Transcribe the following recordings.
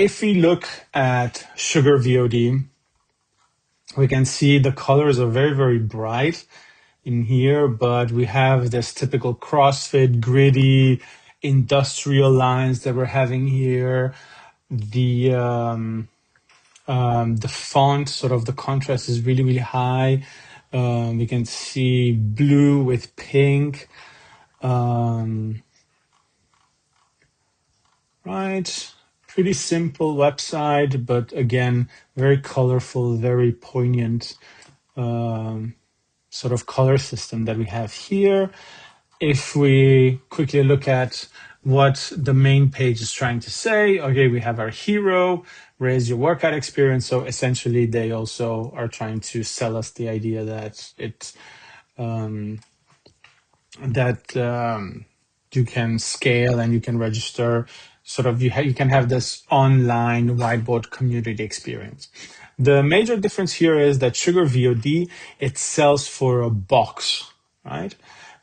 if we look at Sugar VOD, we can see the colors are very, very bright in here, but we have this typical CrossFit, gritty, industrial lines that we're having here. The font, sort of the contrast is really, really high. We can see blue with pink. Right. Pretty simple website, but again, very colorful, very poignant sort of color system that we have here. If we quickly look at what the main page is trying to say, okay, we have our hero, raise your workout experience. So essentially, they also are trying to sell us the idea that you can scale and you can register. Sort of, you can have this online whiteboard community experience. The major difference here is that Sugar VOD, it sells for a box, right?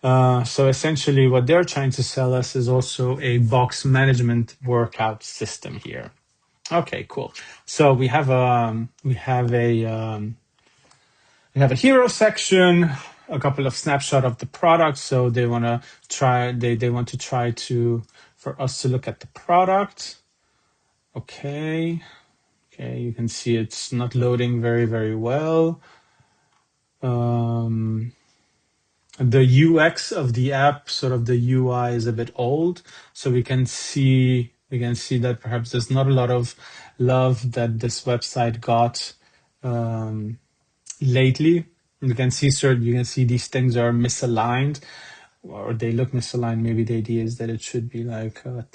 So essentially what they're trying to sell us is also a box management workout system here. Okay, cool. So we have a hero section, a couple of snapshots of the product. So they want to try, they want to try to, for us to look at the product. Okay, you can see it's not loading very, very well. The UX of the app, sort of the UI is a bit old. So we can see that perhaps there's not a lot of love that this website got lately. You can see these things are misaligned, or they look misaligned. Maybe the idea is that it should be like a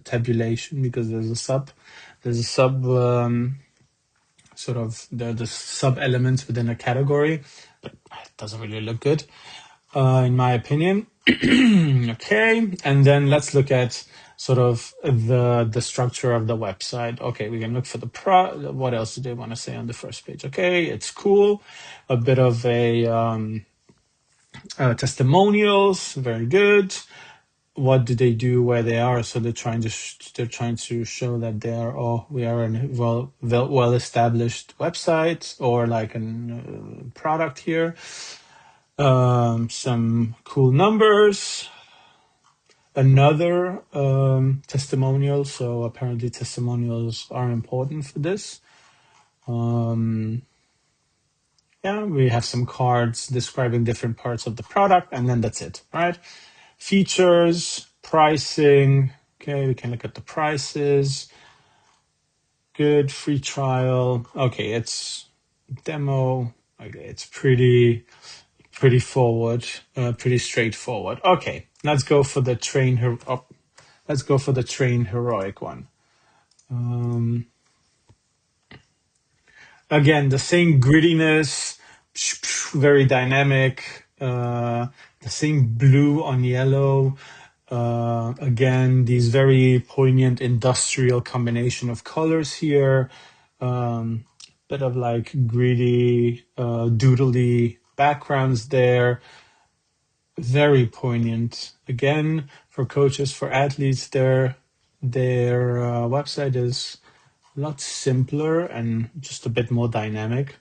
tabulation, because there's a sub sort of the sub elements within a category, but it doesn't really look good, in my opinion. Okay, and then let's look at sort of the structure of the website. Okay, we can look for what else do they want to say on the first page? Okay, it's cool. A bit of a testimonials, very good. What do they do where they are? So they're trying to show that we are a well established website, or like a product here. Some cool numbers. Another testimonial. So apparently testimonials are important for this. We have some cards describing different parts of the product, and then that's it, right? Features, pricing. Okay, we can look at the prices. Good, free trial. Okay, it's demo. Okay, it's pretty forward, pretty straightforward. Okay, let's go for the train heroic one. Again, the same grittiness, very dynamic. The same blue on yellow. Again, these very poignant industrial combination of colors here. Bit of like gritty, doodly backgrounds there. Very poignant. Again, for coaches, for athletes, their website is a lot simpler and just a bit more dynamic.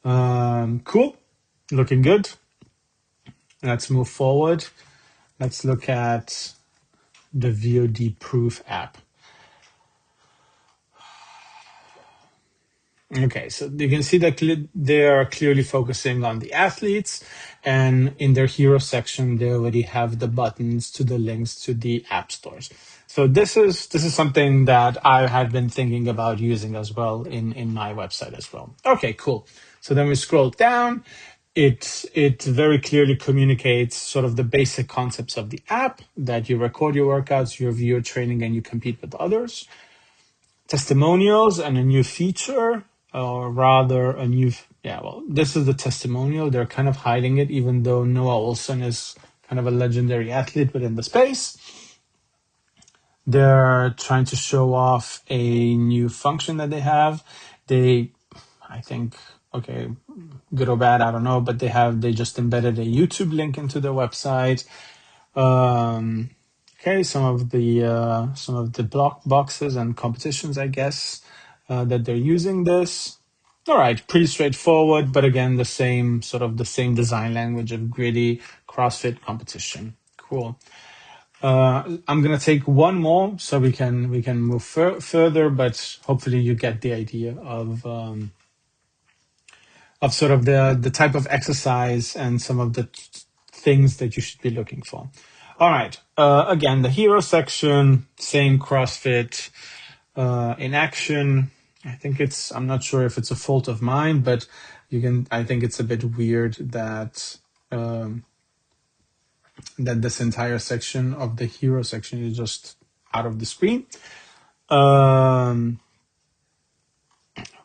Cool. Looking good. Let's move forward. Let's look at the VOD Proof app. Okay, so you can see that they are clearly focusing on the athletes, and in their hero section, they already have the buttons to the links to the app stores. So this is something that I had been thinking about using as well in my website as well. Okay, cool. So then we scroll down. It very clearly communicates sort of the basic concepts of the app, that you record your workouts, you review your training, and you compete with others. Testimonials and a new feature, or rather this is the testimonial. They're kind of hiding it, even though Noah Olson is kind of a legendary athlete within the space. They're trying to show off a new function that they have. I think, okay, good or bad, I don't know, but they just embedded a YouTube link into their website. Okay, some of the block boxes and competitions, I guess, that they're using this. All right, pretty straightforward, but again, the same design language of gritty CrossFit competition. Cool. I'm gonna take one more so we can move further, but hopefully you get the idea of sort of the type of exercise and some of the things that you should be looking for. All right. Again, the hero section, same CrossFit in action. I'm not sure if it's a fault of mine, but I think it's a bit weird um, that this entire section of the hero section is just out of the screen.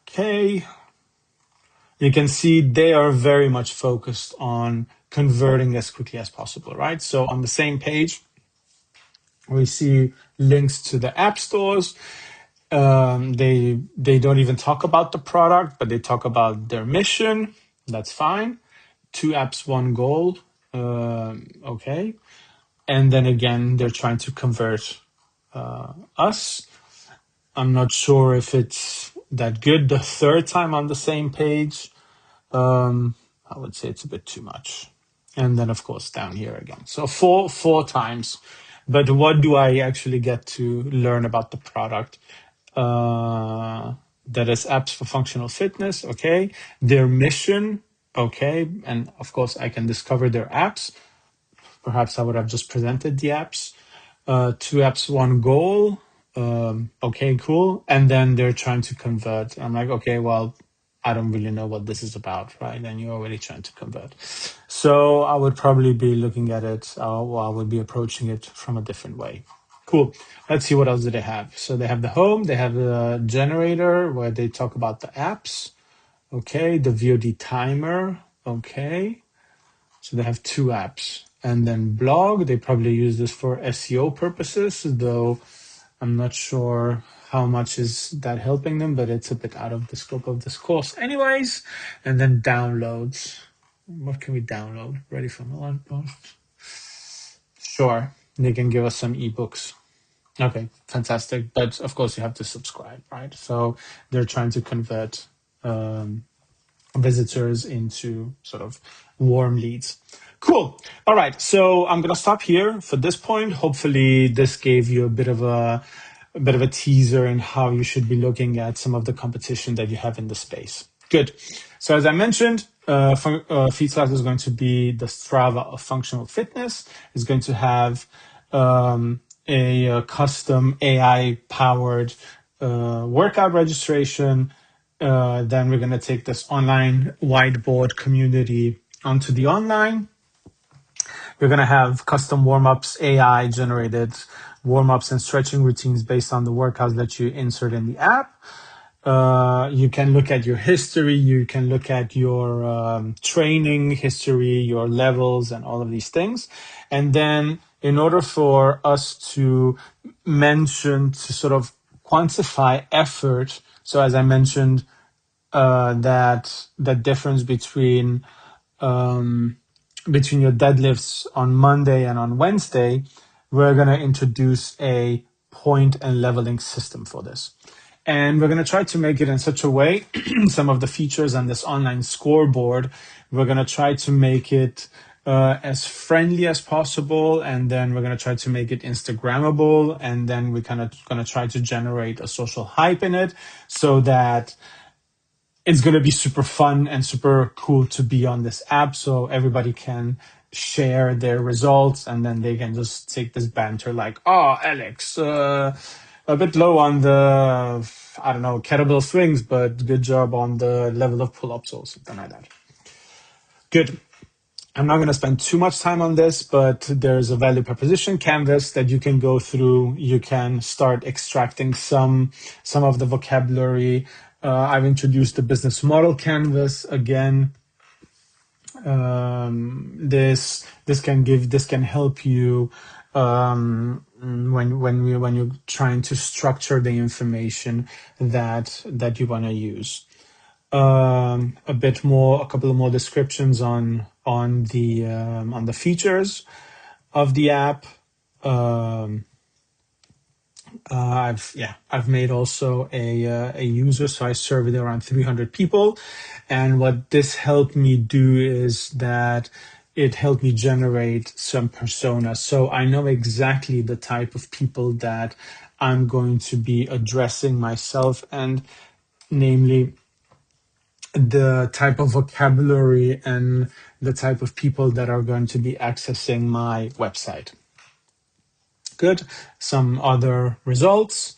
Okay. You can see they are very much focused on converting as quickly as possible, right? So on the same page, we see links to the app stores. They don't even talk about the product, but they talk about their mission. That's fine. 2 apps, 1 goal. Okay. And then again, they're trying to convert us. I'm not sure if it's that good. The third time on the same page, I would say it's a bit too much. And then of course down here again. So four times. But what do I actually get to learn about the product? That is apps for functional fitness. Okay. Their mission. Okay. And of course I can discover their apps. Perhaps I would have just presented the apps. 2 apps, 1 goal. Okay, cool. And then they're trying to convert. I'm like, okay, well, I don't really know what this is about, right? And you're already trying to convert. So I would probably be looking at it, or I would be approaching it from a different way. Cool. Let's see what else do they have. So they have the home, they have the generator where they talk about the apps. Okay, the VOD timer. Okay. So they have 2 apps. And then blog, they probably use this for SEO purposes, though I'm not sure how much is that helping them, but it's a bit out of the scope of this course anyways. And then downloads. What can we download? Ready for Milan post? Sure, they can give us some ebooks. Okay, fantastic. But of course you have to subscribe, right? So they're trying to convert visitors into sort of warm leads. Cool. All right. So I'm going to stop here for this point. Hopefully this gave you a bit of a teaser in how you should be looking at some of the competition that you have in the space. Good. So as I mentioned, Fitras is going to be the Strava of functional fitness. It's going to have a custom AI powered workout registration. Then we're going to take this online whiteboard community onto the online. We're going to have custom warm-ups, AI generated warm-ups and stretching routines based on the workouts that you insert in the app. You can look at your history. You can look at your training history, your levels, and all of these things. And then in order for us to to sort of quantify effort, so as I mentioned, that difference between your deadlifts on Monday and on Wednesday, we're going to introduce a point and leveling system for this. And we're going to try to make it in such a way, some of the features on this online scoreboard, we're going to try to make it as friendly as possible. And then we're going to try to make it Instagrammable. And then we're kind of going to try to generate a social hype in it so that it's going to be super fun and super cool to be on this app, so everybody can share their results and then they can just take this banter like, oh, Alex, a bit low on the, I don't know, kettlebell swings, but good job on the level of pull-ups or something like that. Good. I'm not going to spend too much time on this, but there's a value proposition canvas that you can go through. You can start extracting some of the vocabulary. I've introduced the business model canvas again. This can help you when you're trying to structure the information that you want to use. A couple of more descriptions on the features of the app. um, I've made also a user, so I surveyed around 300 people, and what this helped me do is that it helped me generate some personas. So I know exactly the type of people that I'm going to be addressing myself, and namely the type of vocabulary and the type of people that are going to be accessing my website. Good. Some other results.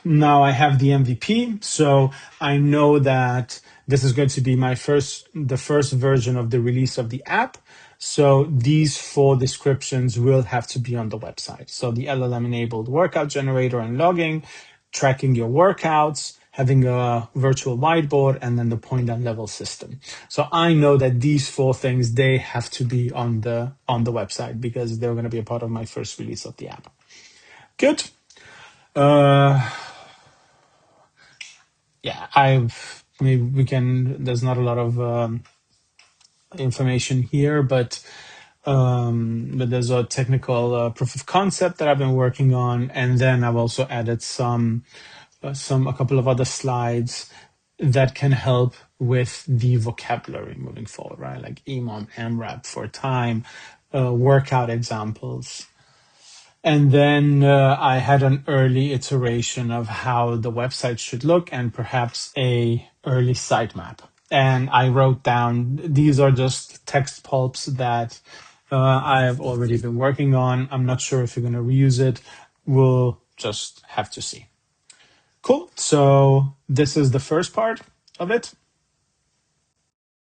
Now I have the MVP, so I know that this is going to be the first version of the release of the app. So these 4 descriptions will have to be on the website. So the LLM enabled workout generator and logging, tracking your workouts, having a virtual whiteboard, and then the point and level system. So I know that these 4 things, they have to be on the website because they're going to be a part of my first release of the app. Good. Yeah, maybe we can. There's not a lot of information here, but there's a technical proof of concept that I've been working on, and then I've also added a couple of other slides that can help with the vocabulary moving forward, right? Like EMOM, MRAP for time, workout examples. And then I had an early iteration of how the website should look and perhaps a early sitemap. And I wrote down, these are just text pulps that I have already been working on. I'm not sure if you're going to reuse it. We'll just have to see. Cool. So this is the first part of it.